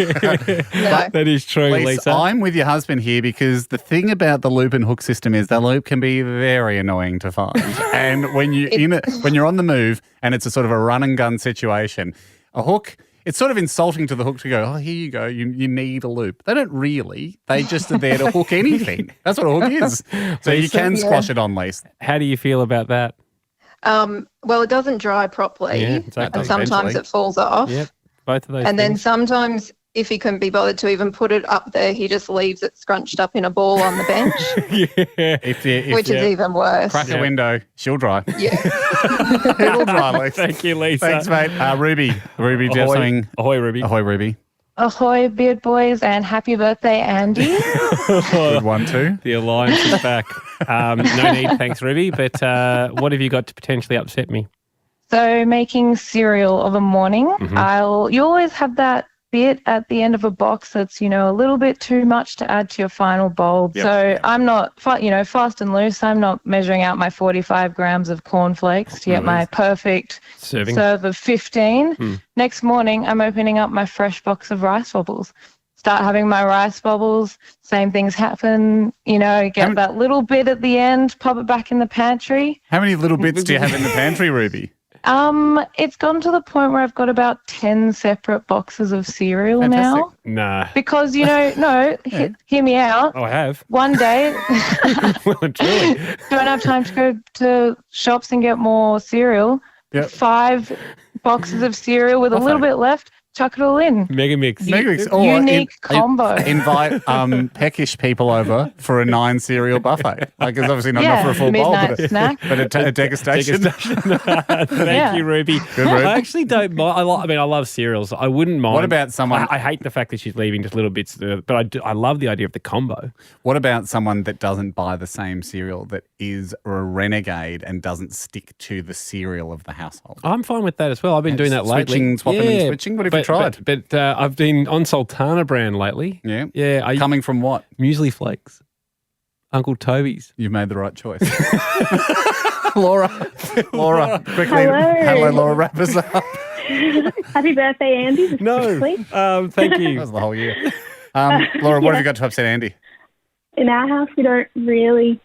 That is true, Lisa. I'm with your husband here because the thing about the loop and hook system is the loop can be very annoying to find. And when you're on the move and it's a sort of a run and gun situation, a hook, it's sort of insulting to the hook to go, oh, here you go, you need a loop. They don't really. They just are there to hook anything. That's what a hook is. So you can squash it on, Lisa. How do you feel about that? Well, it doesn't dry properly, and sometimes it falls off. Yep, both of those And then sometimes, if he couldn't be bothered to even put it up there, he just leaves it scrunched up in a ball on the bench. Which is even worse. Crack a window, she'll dry. Yeah. It'll dry, Lisa. Thank you, Lisa. Thanks, mate. Ruby, do you have something? Ahoy, Ruby. Ahoy, Ruby. Ahoy, Beard Boys, and happy birthday, Andy. Good one, too. The alliance is back. No need, thanks, Ruby. But what have you got to potentially upset me? So making cereal of a morning, you always have that bit at the end of a box that's, a little bit too much to add to your final bowl. Yep. So I'm not, fast and loose. I'm not measuring out my 45 grams of cornflakes to get my perfect serve of 15. Next morning, I'm opening up my fresh box of rice bubbles. Start having my rice bubbles. Same things happen, get that little bit at the end, pop it back in the pantry. How many little bits do you have in the pantry, Ruby? It's gotten to the point where I've got about 10 separate boxes of cereal now. Nah. Because, hear me out. Oh, I have. One day, Well and truly. don't have time to go to shops and get more cereal. Yep. 5 boxes of cereal with a little bit left. Chuck it all in. Mega mix. Unique combo. Invite peckish people over for a 9 cereal buffet. Like, it's obviously not enough for a full bowl, midnight snack. but a degustation. Thank you, Ruby. Good, Rube. I actually don't mind. I love cereals. I wouldn't mind. What about someone? I hate the fact that she's leaving just little bits, but I love the idea of the combo. What about someone that doesn't buy the same cereal, that is a renegade and doesn't stick to the cereal of the household? I'm fine with that as well. I've been doing that lately. Swapping and switching. What have you tried? But I've been on Sultana brand lately. Yeah. Yeah. Coming from what? Muesli Flakes. Uncle Toby's. You've made the right choice. Laura, quickly. Hello. Laura, wrap us up. Happy birthday, Andy. Just quickly. Thank you. That was the whole year. Laura, what have you got to upset Andy? In our house, we don't really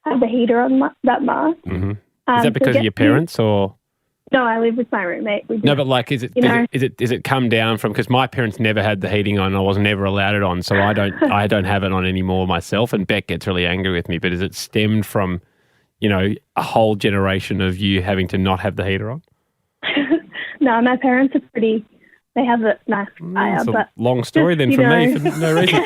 have the heater on that much. Mm-hmm. Is that because of your parents or? No, I live with my roommate. No, but like, is it come down from, because my parents never had the heating on, I was never allowed it on, so I don't have it on anymore myself, and Beck gets really angry with me. But is it stemmed from, a whole generation of you having to not have the heater on? No, my parents are they have a nice fire. It's a but long story then for me for no reason.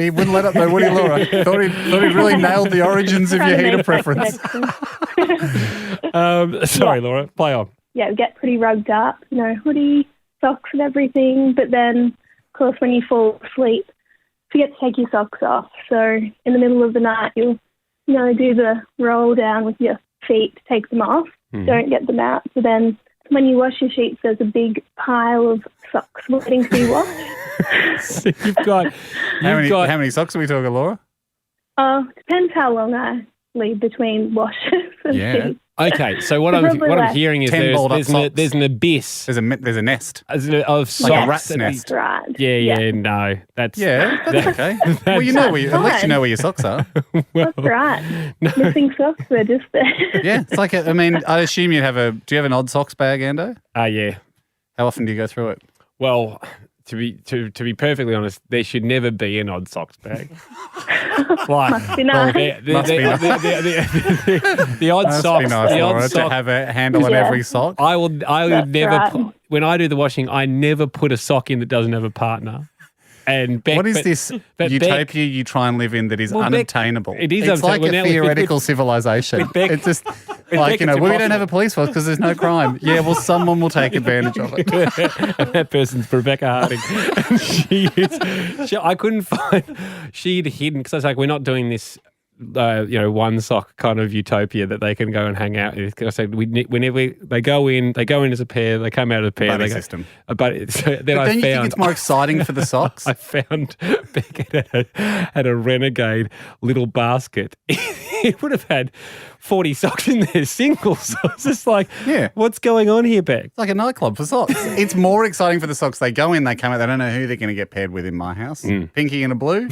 He wouldn't let up though, would he, Laura? Thought he'd really nailed the origins of your heater preference. Sorry, Laura, play on. Yeah, we get pretty rugged up, hoodie, socks and everything. But then, of course, when you fall asleep, forget to take your socks off. So in the middle of the night, you'll, do the roll down with your feet to take them off. Don't get them out. So then when you wash your sheets, there's a big pile of socks waiting to be washed. So you've got how many socks are we talking, Laura? Depends how long I leave between washes and sheets. Okay, so what I'm hearing is there's an abyss. There's a nest of socks. Like a rat's nest. Right. Yeah, no, that's okay. Well, at least you know where your socks are. That's right. Missing socks, they're just there. Yeah, it's like I assume do you have an odd socks bag, Ando? Yeah. How often do you go through it? Well, to be perfectly honest, there should never be an odd socks bag. Must be nice. The odd socks. The odd sock to have a handle on every sock. I would never. When I do the washing, I never put a sock in that doesn't have a partner. And what is this utopia you try and live in that is unobtainable? It's like a theoretical civilization. It's just like, we don't have a police force because there's no crime. Yeah, well, someone will take advantage of it. And that person's Rebecca Harding. I couldn't find, she'd hidden, because I was like, we're not doing this one sock kind of utopia that they can go and hang out with. I said, whenever they go in as a pair, they come out as a pair. Buddy system. But then you think it's more exciting for the socks? I found Beckett had a renegade little basket. It would have had 40 socks in there, singles. So it's just like, what's going on here, Beck? It's like a nightclub for socks. It's more exciting for the socks. They go in, they come out, they don't know who they're going to get paired with in my house. Pinky and a blue.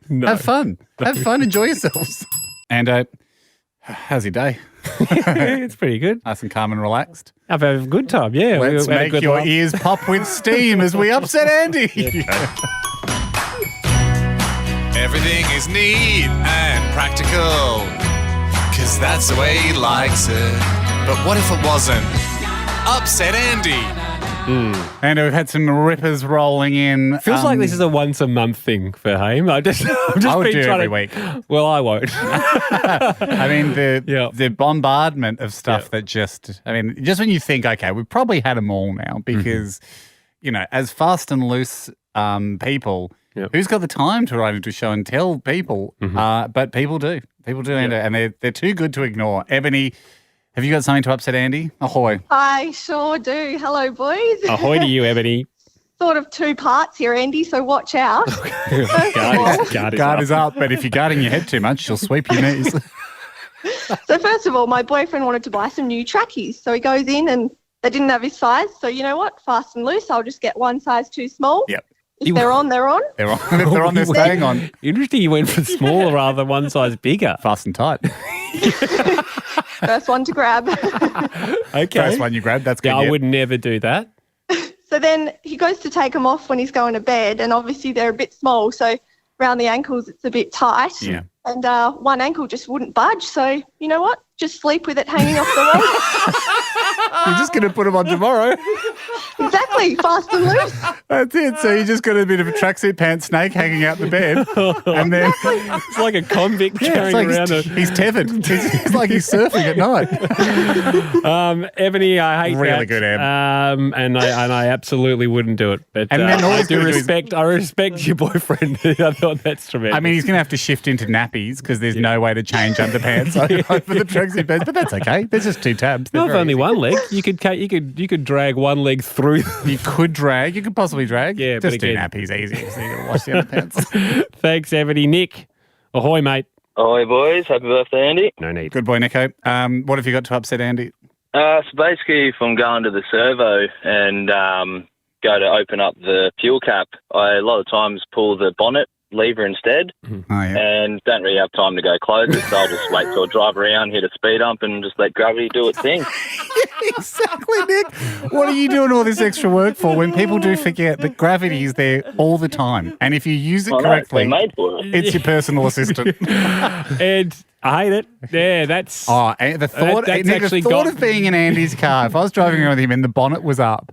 No. Have fun. Have fun. Enjoy yourselves. And how's your day? It's pretty good. Nice and calm and relaxed. I've had a good time, yeah. Let's make your ears pop with steam as we upset Andy. Everything is neat and practical, 'cause that's the way he likes it. But what if it wasn't? Upset Andy. And we've had some rippers rolling in. Feels like this is a once a month thing for Haim. I would do every week. Well, I won't. I mean, the bombardment of stuff that just when you think, okay, we've probably had them all now because, as fast and loose people, who's got the time to write into a show and tell people? But people do. People do, and they're too good to ignore. Ebony, have you got something to upset Andy? Ahoy. I sure do. Hello, boys. Ahoy to you, Ebony. Sort of 2 parts here, Andy, so watch out. Guard is up, but if you're guarding your head too much, you'll sweep your knees. So first of all, my boyfriend wanted to buy some new trackies. So he goes in and they didn't have his size. So you know what? Fast and loose, I'll just get one size too small. Yep. If they're on, they're on. They're on. If they're on, they're staying on. Interesting, you went for smaller rather than one size bigger. Fast and tight. First one to grab. Okay. First one you grab, that's good. Yeah, I yeah. would never do that. So then he goes to take them off when he's going to bed, and obviously they're a bit small, so around the ankles it's a bit tight. Yeah. And one ankle just wouldn't budge, so you know what? Just sleep with it hanging off the wall. You're just going to put them on tomorrow. Exactly, fast and loose. That's it. So you just got a bit of a tracksuit pants snake hanging out the bed. And then It's like a convict it's carrying like around he's tethered. It's like he's surfing at night. Ebony, I hate Really that. good, Em. And I absolutely wouldn't do it. But And then all I he's do gonna do is- respect. I respect your boyfriend. I thought that's tremendous. I mean, he's going to have to shift into nappies because there's no way to change underpants over the tracksuit pants. But that's okay. There's just 2 tabs. They're not very only easy. one leg. You could drag one leg through. You could drag. You could possibly drag. Yeah, but just do again- nappies easy. So you got to wash the underpants. Thanks, Ebony. Nick, ahoy, mate. Ahoy, boys. Happy birthday, Andy. No need. Good boy, Nico. What have you got to upset Andy? So basically, if I'm going to the servo and go to open up the fuel cap, I a lot of times pull the bonnet lever instead and don't really have time to go close it, so I'll just wait till I drive around, hit a speed bump and just let gravity do its thing. Exactly, Nick. What are you doing all this extra work for when people do forget that gravity is there all the time? And if you use it I know, correctly, it's been made for it. it's your personal assistant. And I hate it. Yeah, that's... And the thought, that's Nick, the actually thought got- of being in Andy's car, if I was driving around with him and the bonnet was up,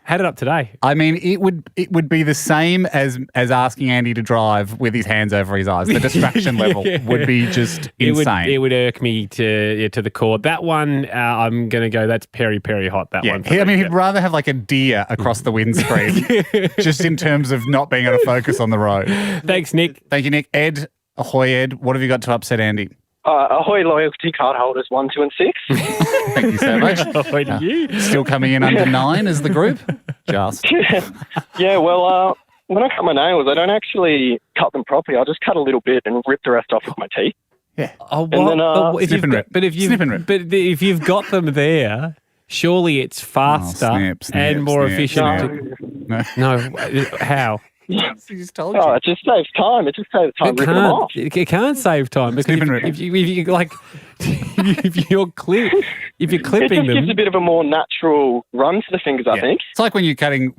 had it up today. I mean, it would be the same as asking Andy to drive with his hands over his eyes. The distraction level would be just insane. It would irk me to the core. That one, I'm going to go, that's peri hot, that one. I mean, he'd rather have like a deer across the windscreen just in terms of not being able to focus on the road. Thanks, Nick. Thank you, Nick. Ed, ahoy, Ed. What have you got to upset Andy? Ahoy, loyalty card holders 1, 2, and 6. Thank you so much. Ahoy to you. Still coming in under 9 as the group? Just. Yeah, well, when I cut my nails, I don't actually cut them properly. I just cut a little bit and rip the rest off with my teeth. Yeah. Oh, And then, snip and rip. But if you've got them there, surely it's faster and more efficient. No, how? He just told Oh, it just saves time. It just saves time ripping them off. It can't save time because if you like, if you're clipping It just them, gives a bit of a more natural run to the fingers, I think. It's like when you're cutting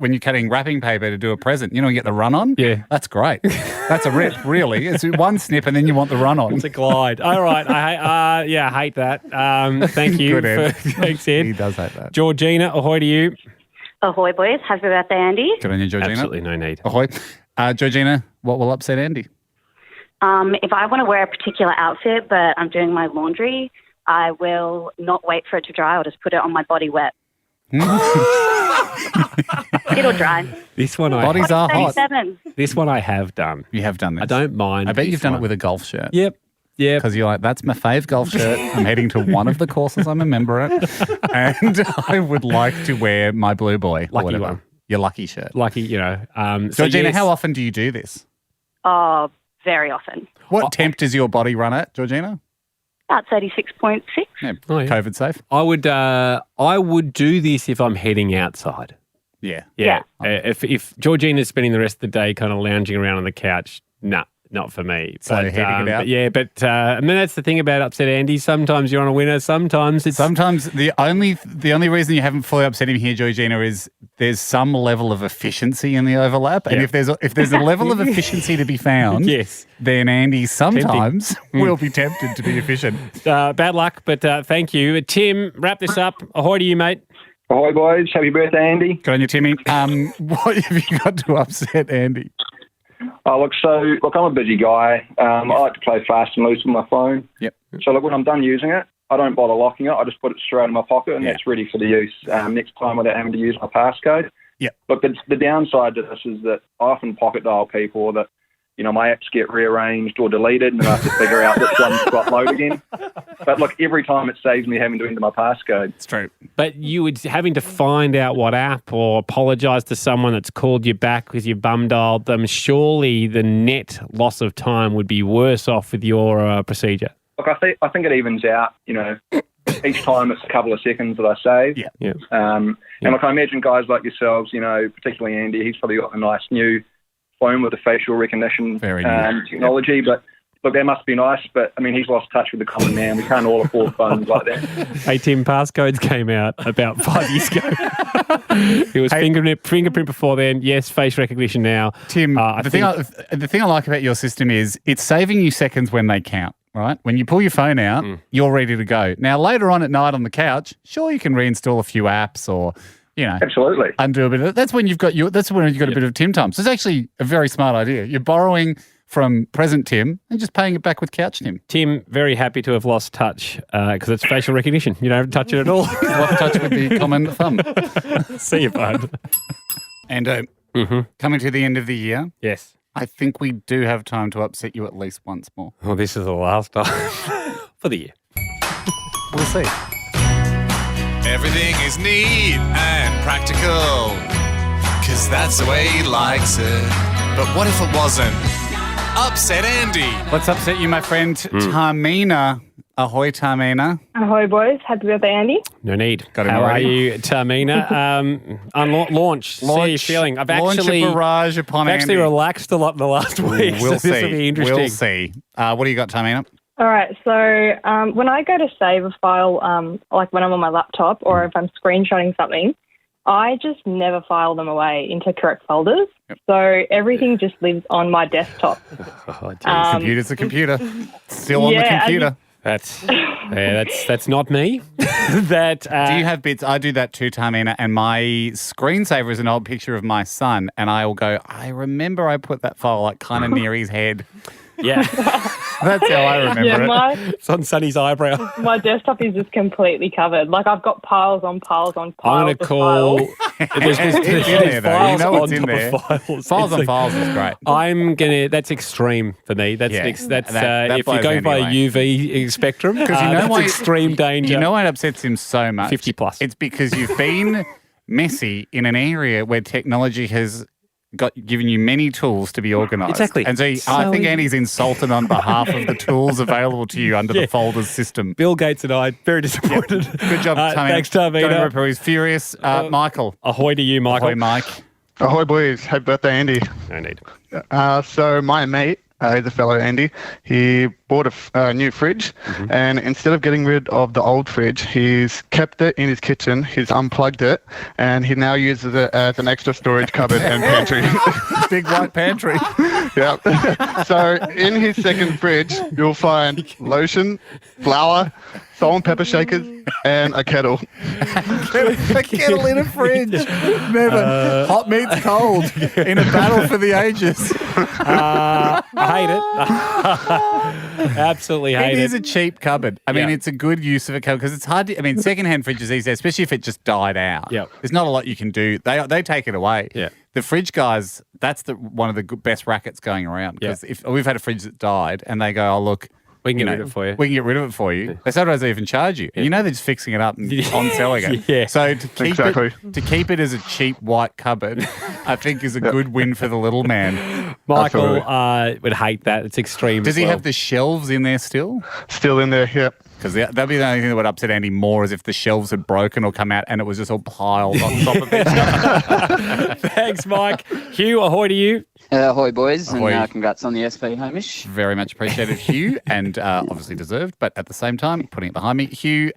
wrapping paper to do a present. You know, you get the run on. Yeah, that's great. That's a rip, really. It's one snip and then you want the run on. It's a glide. All right, I hate that. Thank you. Good, Ed. Thanks, Ed. He does hate that. Georgina, ahoy to you. Ahoy, boys. Happy birthday, Andy. Good on you, Georgina. Absolutely no need. Ahoy. Georgina, what will upset Andy? If I want to wear a particular outfit, but I'm doing my laundry, I will not wait for it to dry. I'll just put it on my body wet. It'll dry. This one Bodies are hot. 37. This one I have done. You have done this. I don't mind. I bet this you've done one. it with a golf shirt. Yep. Yeah. Because you're like, that's my fave golf shirt. I'm heading to one of the courses I'm a member at. And I would like to wear my Blue Boy. Or Lucky whatever. one. Your lucky shirt. Lucky, you know. Georgina, how often do you do this? Oh, very often. What temp does your body run at, Georgina? About 36.6. Yeah, Oh, yeah. COVID safe. I would do this if I'm heading outside. Yeah. Yeah. If Georgina's spending the rest of the day kind of lounging around on the couch, not for me. So heading it out? I mean, that's the thing about Upset Andy. Sometimes you're on a winner. Sometimes the only reason you haven't fully upset him here, Georgina, is there's some level of efficiency in the overlap, and if there's a level of efficiency to be found, yes, then Andy sometimes will be tempted to be efficient. Bad luck, but thank you, Tim. Wrap this up. Ahoy to you, mate. Ahoy, boys. Happy birthday, Andy. Good on you, Timmy. What have you got to upset Andy? Look, I'm a busy guy. I like to play fast and loose with my phone. Yep. So, look, when I'm done using it, I don't bother locking it. I just put it straight in my pocket, and that's ready for the use next time without having to use my passcode. Yep. Look, the downside to this is that I often pocket dial people that, you know, my apps get rearranged or deleted, and I have to figure out which one's got load again. But look, every time it saves me having to enter my passcode. It's true. But you would having to find out what app or apologise to someone that's called you back because you bum dialed them. Surely the net loss of time would be worse off with your procedure. Look, I think it evens out. You know, each time it's a couple of seconds that I save. Yeah. And look, I imagine guys like yourselves, you know, particularly Andy, he's probably got a nice new phone with the facial recognition technology. But look, that must be nice, but I mean, he's lost touch with the common man. We can't all afford phones like that. Hey, Tim, passcodes came out about 5 years ago. It was fingerprint before then. Yes, face recognition now. Tim, the thing I like about your system is it's saving you seconds when they count. Right? When you pull your phone out, you're ready to go. Now, later on at night on the couch, sure, you can reinstall a few apps or, absolutely undo a bit of it. That's when you've got a bit of Tim time. So it's actually a very smart idea. You're borrowing from present Tim and just paying it back with couch Tim. Tim, very happy to have lost touch because it's facial recognition. You don't have to touch it at all. Lost touch with the common thumb. See you, bud. And coming to the end of the year. Yes. I think we do have time to upset you at least once more. Oh, this is the last time for the year. We'll see. Everything is neat and practical, 'cause that's the way he likes it. But what if it wasn't? Upset Andy. Let's upset you, my friend. Tamina. Ahoy, Tamina. Ahoy, boys. Happy birthday, Andy. No need. Got him How already. are you, Tamina? Launch. See how you're feeling. I've Launch actually a barrage upon I've actually Andy. relaxed a lot in the last week. We'll so see. This will be interesting. We'll see. What do you got, Tamina? All right. So when I go to save a file, like when I'm on my laptop or if I'm screenshotting something, I just never file them away into correct folders. Yep. So everything just lives on my desktop. Computer's a computer. Still on the computer. That's not me. Do you have bits? I do that too, Tamina, and my screensaver is an old picture of my son, and I will go, I remember I put that file like kind of near his head. Yeah. That's how I remember it. It's on Sonny's eyebrow. My desktop is just completely covered. Like I've got piles on piles on piles. I'm going to call. It's in there, though. You know what's in there. Files on files is great. I'm gonna. That's extreme for me. That's that if you go by UV spectrum, because you know why extreme danger. You know why it upsets him so much? 50 plus. It's because you've been messy in an area where technology has given you many tools to be organised. Exactly. And so I think Andy's insulted on behalf of the tools available to you under the folders system. Bill Gates and I, very disappointed. Good job, Tamina. Thanks, Tamina. He's furious. Michael. Ahoy to you, Michael. Ahoy, Mike. Ahoy, boys. Happy birthday, Andy. No need. So my mate, he's a fellow Andy, he bought a new fridge, and instead of getting rid of the old fridge, he's kept it in his kitchen, he's unplugged it, and he now uses it as an extra storage cupboard and pantry. Big white pantry. Yeah. So in his second fridge, you'll find lotion, flour, salt and pepper shakers, and a kettle. A kettle in a fridge. Never. Hot meets cold in a battle for the ages. I hate it. Absolutely hate it. It is a cheap cupboard. I mean, it's a good use of a cupboard because it's hard to, secondhand fridges these days, especially if it just died out. Yep. There's not a lot you can do. They take it away. Yeah. The fridge guys, that's one of the best rackets going around because if we've had a fridge that died and they go, oh, look, we can get rid of it for you. We can get rid of it for you. They sometimes even charge you. And you know they're just fixing it up and on selling it. Yeah. So to keep it as a cheap white cupboard, I think is a good win for the little man. Michael would hate that. It's extreme. Does he have the shelves in there still? Still in there, yep. Because that'd be the only thing that would upset Andy more is if the shelves had broken or come out and it was just all piled on top of each other. Thanks, Mike. Hugh, ahoy to you. Ahoy, boys, Ahoy. and congrats on the SP, Hamish. Very much appreciated, Hugh, and obviously deserved, but at the same time, putting it behind me. Hugh,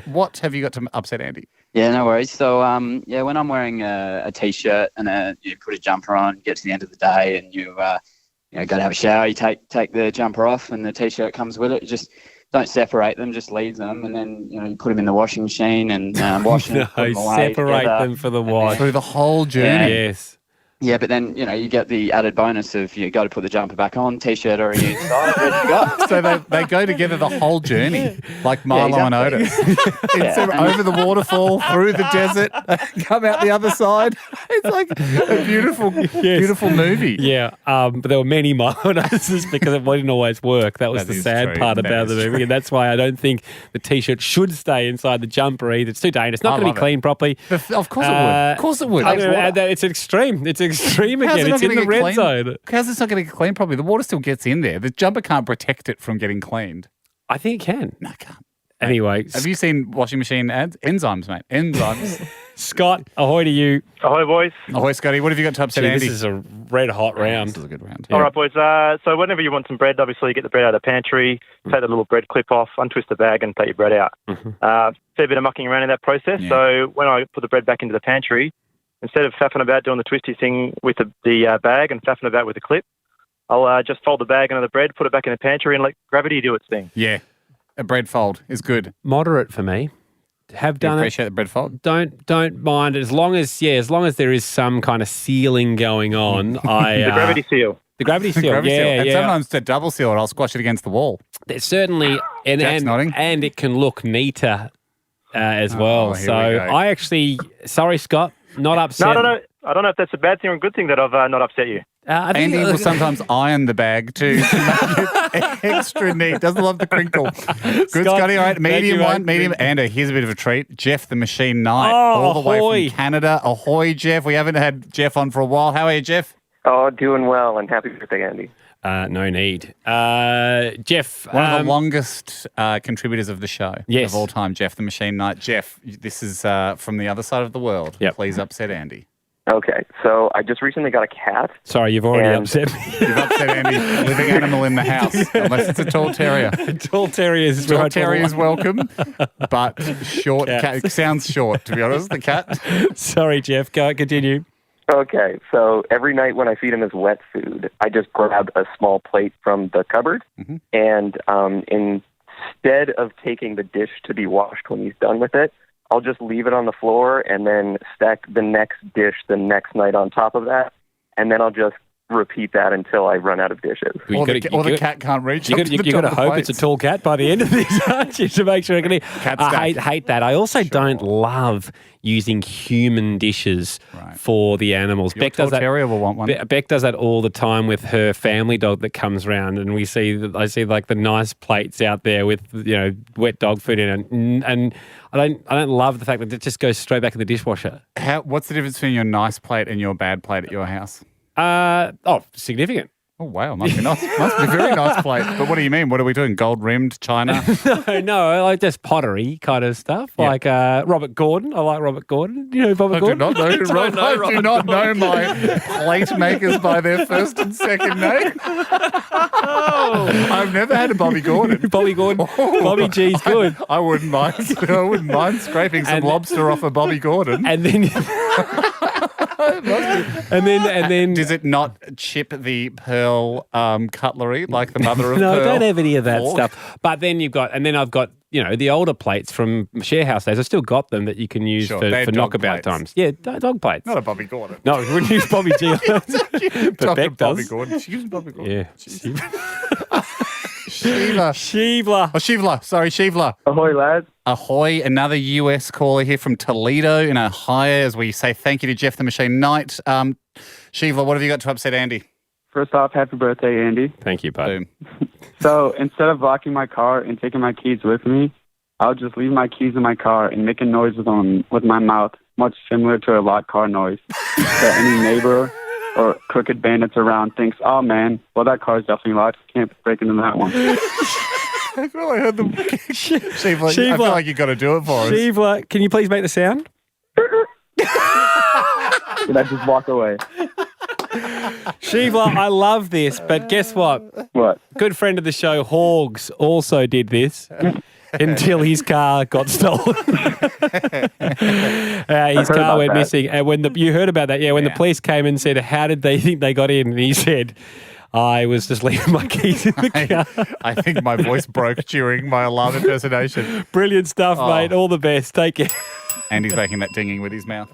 what have you got to upset Andy? Yeah, no worries. So, when I'm wearing a T-shirt and you put a jumper on, get to the end of the day and you go to have a shower, you take the jumper off and the T-shirt comes with it, just don't separate them, just leave them, and then you put them in the washing machine and wash them. No, separate them for the wash. Through the whole journey. Yes. Yeah, but then, you get the added bonus of you got to put the jumper back on, T-shirt already inside, ready to go. So they go together the whole journey, like Milo and Otis. It's over the waterfall, through the desert, come out the other side. It's like a beautiful movie. Yeah, but there were many Milo and Otises because it didn't always work. That was the sad part about the movie, and that's why I don't think the T-shirt should stay inside the jumper either. It's too dangerous. It's not going to be cleaned properly. Of course it would. Of course it would. It's extreme. It's extreme again. It's in the red zone. How's this not going to get cleaned properly? The water still gets in there. The jumper can't protect it from getting cleaned. I think it can. No, it can't. Anyway. Have you seen washing machine ads? Enzymes, mate. Enzymes. Scott, ahoy to you. Ahoy, boys. Ahoy, Scotty. What have you got to upset Andy? This is a red hot round. This is a good round. All right, boys. So whenever you want some bread, obviously you get the bread out of the pantry, take the little bread clip off, untwist the bag and take your bread out. Fair bit of mucking around in that process. Yeah. So when I put the bread back into the pantry, instead of faffing about doing the twisty thing with the bag and faffing about with the clip, I'll just fold the bag under the bread, put it back in the pantry and let gravity do its thing. Yeah. A bread fold is good. Moderate for me. Have done it. Appreciate the bread fold. Don't mind as long as there is some kind of sealing going on. The gravity seal. The gravity seal. Gravity seal. And yeah. sometimes to double seal it, I'll squash it against the wall. There's certainly Jack's nodding. and it can look neater as well. here So we go. I actually, sorry Scott, not upset. No. I don't know if that's a bad thing or a good thing that I've not upset you. I think Andy will sometimes iron the bag too to make it extra neat. Doesn't love the crinkle. Good, Scotty. All right, medium one, medium. And here's a bit of a treat. Jeff the Machine Knight, all the way ahoy. from Canada. Ahoy, Jeff. We haven't had Jeff on for a while. How are you, Jeff? Oh, doing well, and happy birthday, Andy. No need. Jeff. One of the longest contributors of the show Yes. of all time, Jeff the Machine Knight. Jeff, this is from the other side of the world. Yep. Please upset Andy. Okay, so I just recently got a cat. Sorry, you've already upset me. You've upset Andy. Living animal in the house, unless it's a tall terrier. Tall terriers. Tall terriers welcome, but short cat. It sounds short, to be honest, the cat. Sorry, Jeff. Go continue. Okay, so every night when I feed him his wet food, I just grab a small plate from the cupboard, and instead of taking the dish to be washed when he's done with it, I'll just leave it on the floor and then stack the next dish the next night on top of that, and then I'll just repeat that until I run out of dishes. Or the cat can't reach. You got to hope it's a tall cat by the end of this, aren't you, to make sure it can eat. I hate that. I also don't love using human dishes for the animals. Your tall terrier will want one. Beck does that all the time with her family dog that comes round, and I see like the nice plates out there with wet dog food in it, and I don't love the fact that it just goes straight back in the dishwasher. What's the difference between your nice plate and your bad plate at your house? Significant. Oh, wow. Must be nice. Must be a very nice plate. But what do you mean? What are we doing? Gold rimmed china? No, like just pottery kind of stuff. Yeah. Like Robert Gordon. I like Robert Gordon. You know Robert Gordon? I do not know my plate makers by their first and second name. I've never had a Bobby Gordon. Bobby Gordon. Bobby G's good. I wouldn't mind scraping some lobster off a Bobby Gordon. And then and then does it not chip the pearl cutlery like the mother of no, pearl? I don't have any of that fork? stuff. But then I've got the older plates from share house days. I still got them that you can use for knockabout times. Yeah, dog plates. Not a Bobby Gordon. No, we wouldn't use Bobby G. But Beck does. Bobby Gordon. She uses Bobby Gordon. Yeah. Shivla. Oh, Shivla. Sorry, Shivla. Ahoy, lads. Ahoy. Another US caller here from Toledo in Ohio as we say thank you to Jeff the Machine Knight. Shivla, what have you got to upset Andy? First off, happy birthday, Andy. Thank you, bud. Boom. So instead of locking my car and taking my keys with me, I'll just leave my keys in my car and make a noise with my mouth, much similar to a locked car noise. So any neighbor or crooked bandits around thinks, oh man, well that car's definitely locked. Can't break into that one. I feel like I heard them. Shivla, I feel like you got to do it for us. Shivla, can you please make the sound? Did I just walk away? Shivla, I love this, but guess what? What? Good friend of the show, Hogs, also did this until his car got stolen. His car went missing. And when you heard about that, when the police came and said, how did they think they got in? And he said, I was just leaving my keys in the car. I think my voice broke during my alarm impersonation. Brilliant stuff, mate. All the best. Take care. Andy's making that dinging with his mouth.